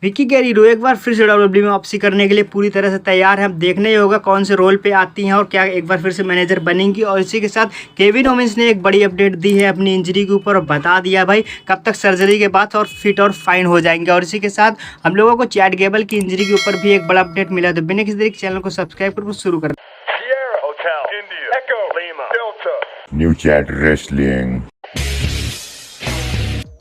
विकी गैरिरो एक बार फिर से डब्ल्यूडब्ल्यूई में वापसी करने के लिए पूरी तरह से तैयार है। अब देखना ही होगा कौन से रोल पे आती हैं और क्या एक बार फिर से मैनेजर बनेंगी। और इसी के साथ केविन ओवेंस ने एक बड़ी अपडेट दी है अपनी इंजरी के ऊपर और बता दिया भाई कब तक सर्जरी के बाद और फिट और फाइन हो जाएंगे। और इसी के साथ हम लोगों को चैट गेबल की इंजरी के ऊपर भी एक बड़ा अपडेट मिला। तो बिना किसी तरीके चैनल को सब्सक्राइब कर शुरू कर न्यू चैट रेसलिंग।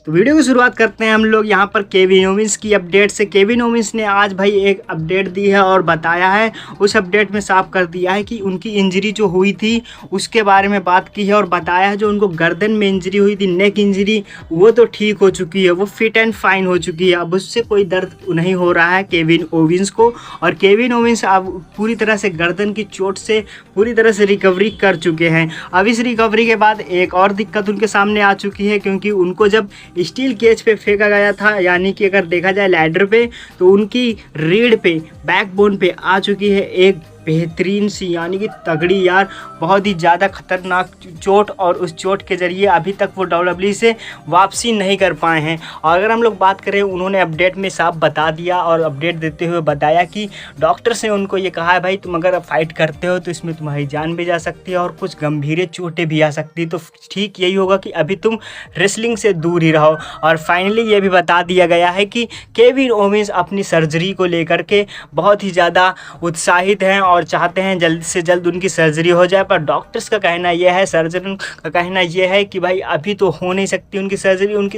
तो वीडियो की शुरुआत करते हैं हम लोग यहाँ पर केविन ओवेंस की अपडेट से। केविन ओवेंस ने आज भाई एक अपडेट दी है और बताया है, उस अपडेट में साफ कर दिया है कि उनकी इंजरी जो हुई थी उसके बारे में बात की है और बताया है जो उनको गर्दन में इंजरी हुई थी, नेक इंजरी, वो तो ठीक हो चुकी है, वो फिट एंड फाइन हो चुकी है। अब उससे कोई दर्द नहीं हो रहा है केविन ओवेंस को। और केविन ओवेंस अब पूरी तरह से गर्दन की चोट से पूरी तरह से रिकवरी कर चुके हैं। अब इस रिकवरी के बाद एक और दिक्कत उनके सामने आ चुकी है, क्योंकि उनको जब स्टील केज पे फेंका गया था, यानी कि अगर देखा जाए लैडर पे, तो उनकी रीढ़ पे, बैकबोन पे आ चुकी है एक बेहतरीन सी यानी कि तगड़ी यार बहुत ही ज़्यादा खतरनाक चोट। और उस चोट के ज़रिए अभी तक वो डब्ल्यूडब्ल्यूई से वापसी नहीं कर पाए हैं। और अगर हम लोग बात करें, उन्होंने अपडेट में साफ बता दिया और अपडेट देते हुए बताया कि डॉक्टर्स ने उनको ये कहा है भाई तुम अगर फाइट करते हो तो इसमें तुम्हारी जान भी जा सकती है और कुछ गंभीर चोटें भी आ सकती है, तो ठीक यही होगा कि अभी तुम रेसलिंग से दूर ही रहो। और फाइनली ये भी बता दिया गया है कि केविन ओवेंस अपनी सर्जरी को लेकर के बहुत ही ज़्यादा उत्साहित हैं और चाहते हैं जल्द से जल्द उनकी सर्जरी हो जाए। पर डॉक्टर्स का कहना यह है, सर्जन का कहना यह है कि भाई अभी तो हो नहीं सकती उनकी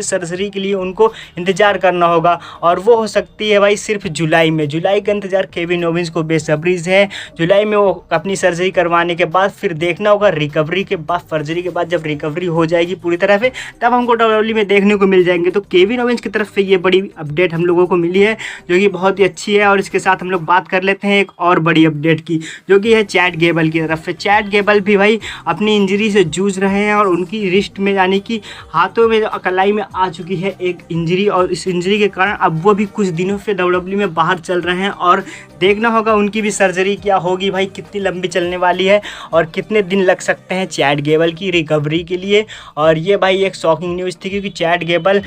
सर्जरी के लिए उनको इंतज़ार करना होगा। और वो हो सकती है भाई सिर्फ जुलाई में। जुलाई का इंतज़ार केविन ओवेंस को बेसब्री से है। जुलाई में वो अपनी सर्जरी करवाने के बाद फिर देखना होगा रिकवरी के बाद, सर्जरी के बाद जब रिकवरी हो जाएगी पूरी तरह से, तब हमको डब्ल्यूडब्ल्यूई में देखने को मिल जाएंगे। तो केविन ओवेंस की तरफ से ये बड़ी अपडेट हम लोगों को मिली है जो कि बहुत ही अच्छी है। और इसके साथ हम लोग बात कर लेते हैं एक और बड़ी अपडेट की, जो कि है चैट गेबल की तरफ से। चैट गेबल भी भाई अपनी इंजरी से जूझ रहे हैं और उनकी रिस्ट में यानी कि हाथों में, कलाई में आ चुकी है एक इंजरी। और इस इंजरी के कारण अब वो भी कुछ दिनों से डब्ल्यूडब्ल्यूई में बाहर चल रहे हैं और देखना होगा उनकी भी सर्जरी क्या होगी भाई, कितनी लंबी चलने वाली है और कितने दिन लग सकते हैं चैट गेबल की रिकवरी के लिए। और ये भाई एक शॉकिंग न्यूज़ थी, क्योंकि चैट गेबल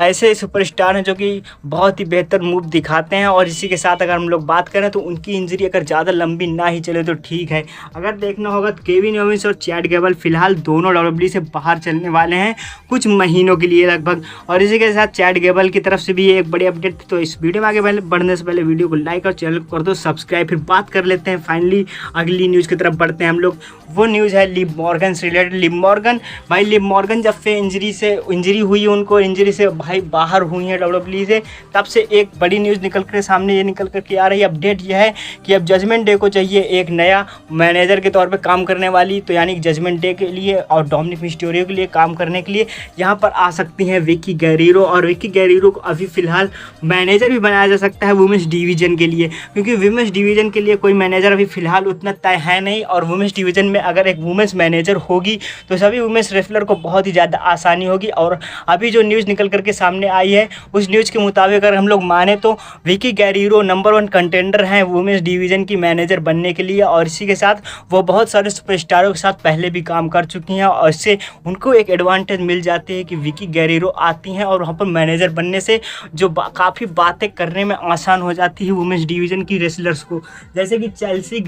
ऐसे सुपरस्टार हैं जो कि बहुत ही बेहतर मूव दिखाते हैं। और इसी के साथ अगर हम लोग बात करें तो उनकी इंजरी अगर ज़्यादा लंबी ना ही चले तो ठीक है। अगर देखना होगा तो केविन ओवेंस और चैट गेबल फिलहाल दोनों डब्ल्यूडब्ल्यूई से बाहर चलने वाले हैं कुछ महीनों के लिए लगभग। और इसी के साथ चैट गेबल की तरफ से भी एक बड़ी अपडेट थी। तो इस वीडियो में आगे बढ़ने से पहले वीडियो को लाइक और चैनल को कर दो सब्सक्राइब। फिर बात कर लेते हैं फाइनली अगली न्यूज़ की तरफ बढ़ते हैं हम लोग। वो न्यूज़ है लिव मॉर्गन से रिलेटेड। लिव मॉर्गन जब से इंजरी हुई, उनको इंजरी से भाई बाहर हुई है डब्ल्यूडब्ल्यूई से, तब से एक बड़ी न्यूज़ निकल कर सामने ये निकल कर के आ रही है। अपडेट यह है कि अब जजमेंट डे को चाहिए एक नया मैनेजर के तौर पे काम करने वाली, तो यानी जजमेंट डे के लिए और डोमिनिक मिस्टेरियो के लिए काम करने के लिए यहाँ पर आ सकती हैं विकी गैरिरो। और विकी गैरिरो को अभी फ़िलहाल मैनेजर भी बनाया जा सकता है वुमेन्स डिवीज़न के लिए, क्योंकि वुमेन्स डिवीज़न के लिए कोई मैनेजर अभी फ़िलहाल उतना तय है नहीं। और वुमेन्स डिवीज़न में अगर एक वुमेन्स मैनेजर होगी तो सभी वुमेन्स रेसलर को बहुत ही ज़्यादा आसानी होगी। और अभी जो न्यूज़ निकल करके सामने आई है, उस न्यूज़ के मुताबिक अगर हम लोग माने तो विकी गैरिरो नंबर 1 कंटेंडर हैं वुमेन्स डिवीज़न की मैनेजर बनने के लिए। और इसी के साथ वो बहुत सारे सुपरस्टारों के साथ पहले भी काम कर चुकी हैं और इससे उनको एक एडवांटेज मिल जाती है कि विकी गैरिरो आती हैं और वहाँ पर मैनेजर बनने से जो काफ़ी बातें करने में आसान हो जाती है वुमेन्स डिवीज़न की रेसलर्स को। जैसे कि चेल्सी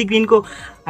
ग्रीन को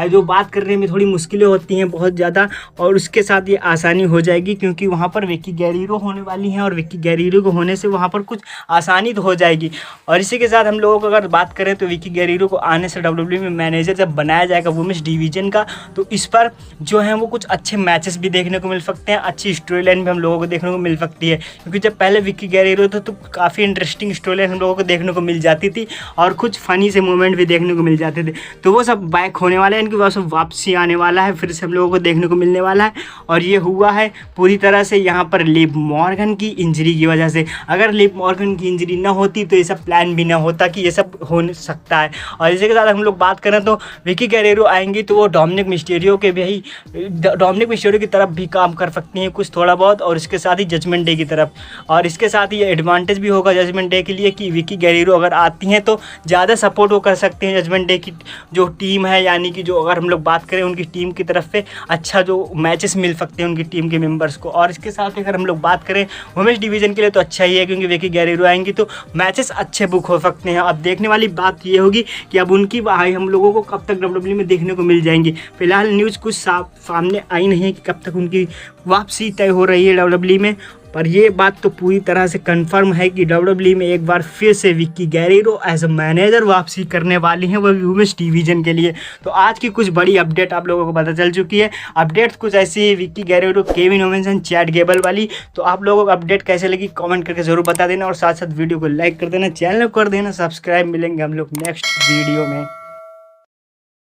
जो बात करने में थोड़ी मुश्किलें होती हैं बहुत ज़्यादा, और उसके साथ ये आसानी हो जाएगी क्योंकि वहाँ पर विकी गैरिरो होने वाली हैं और विकी गैरिरो को होने से वहाँ पर कुछ आसानी तो हो जाएगी। और इसी के साथ हम लोगों को अगर बात करें तो विकी गैरिरो को आने से डब्ल्यूडब्ल्यूई में मैनेजर जब बनाया जाएगा वुमेन्स डिवीज़न का, तो इस पर जो है वो कुछ अच्छे मैचेस भी देखने को मिल सकते हैं, अच्छी स्टोरी लाइन भी हम लोगों को देखने को मिल सकती है। क्योंकि जब पहले विकी गैरिरो था तो काफ़ी इंटरेस्टिंग स्टोरी लाइन हम लोगों को देखने को मिल जाती थी और कुछ फ़नी से मोमेंट भी देखने को मिल जाते थे। तो वो सब बैक होने वाले हैं, इनकी वजह से वापसी आने वाला है, फिर से हम लोगों को देखने को मिलने वाला है। और ये हुआ है पूरी तरह से यहाँ पर लिव मॉर्गन की इंजरी की वजह से। अगर लिव मॉर्गन की इंजरी ना होती तो ये सब प्लान भी ना होता कि ये सब हो सकता है। और इसी के साथ हम लोग बात करें तो विकी गैरिरो आएंगी तो वो डोमिनिक मिस्टेरियो की तरफ भी काम कर सकती हैं कुछ थोड़ा बहुत, और इसके साथ ही जजमेंट डे की तरफ। और इसके साथ ही ये एडवांटेज भी होगा जजमेंट डे के लिए कि विकी गैरिरो अगर आती हैं तो ज़्यादा सपोर्ट वो कर सकते हैं जजमेंट डे की जो टीम है, यानी कि जो अगर हम लोग बात करें उनकी टीम की तरफ से अच्छा जो मैचेस मिल सकते हैं उनकी टीम के मेंबर्स को। और इसके साथ अगर हम लोग बात करें वुमेन्स डिवीजन के लिए तो अच्छा ही है, क्योंकि विकी गैरेरो आएंगी तो मैचेस अच्छे बुक हो सकते हैं। अब देखने वाली बात ये होगी कि अब उनकी भाई हम लोगों को कब तक WWE में देखने को मिल जाएंगी। फिलहाल न्यूज़ कुछ सामने आई नहीं है कि कब तक उनकी वापसी तय हो रही है WWE में, पर ये बात तो पूरी तरह से कंफर्म है कि WWE में एक बार फिर से विक्की गैरेरो एज अ मैनेजर वापसी करने वाली हैं, वो वुमेन्स डिवीजन के लिए। तो आज की कुछ बड़ी अपडेट आप लोगों को पता चल चुकी है। अपडेट कुछ ऐसी है Vickie Guerrero, Kevin Owens and Chad Gable वाली। तो आप लोगों को अपडेट कैसे लगी कमेंट करके जरूर बता देना, और साथ साथ वीडियो को लाइक कर देना, चैनल को कर देना सब्सक्राइब। मिलेंगे हम लोग नेक्स्ट वीडियो में।